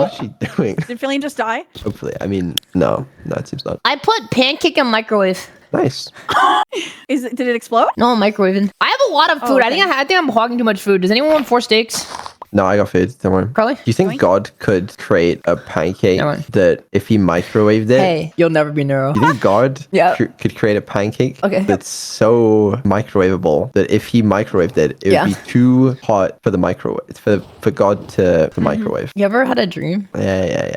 What is she doing? Did Filian just die? Hopefully. I mean, no, it seems not. I put pancake in microwave. Nice. Did it explode? No, I'm microwaving. I have a lot of food. okay. I think I'm hogging too much food. Does anyone want 4 steaks? No, I got food. Don't worry. Carly? Do you think God could create a pancake Don't worry. that if he microwaved it? Hey, you'll never be neuro. You think God Yeah. could create a pancake Okay. that's so microwavable that if he microwaved it, it Yeah. would be too hot for the microwave for God to microwave? You ever had a dream? Yeah.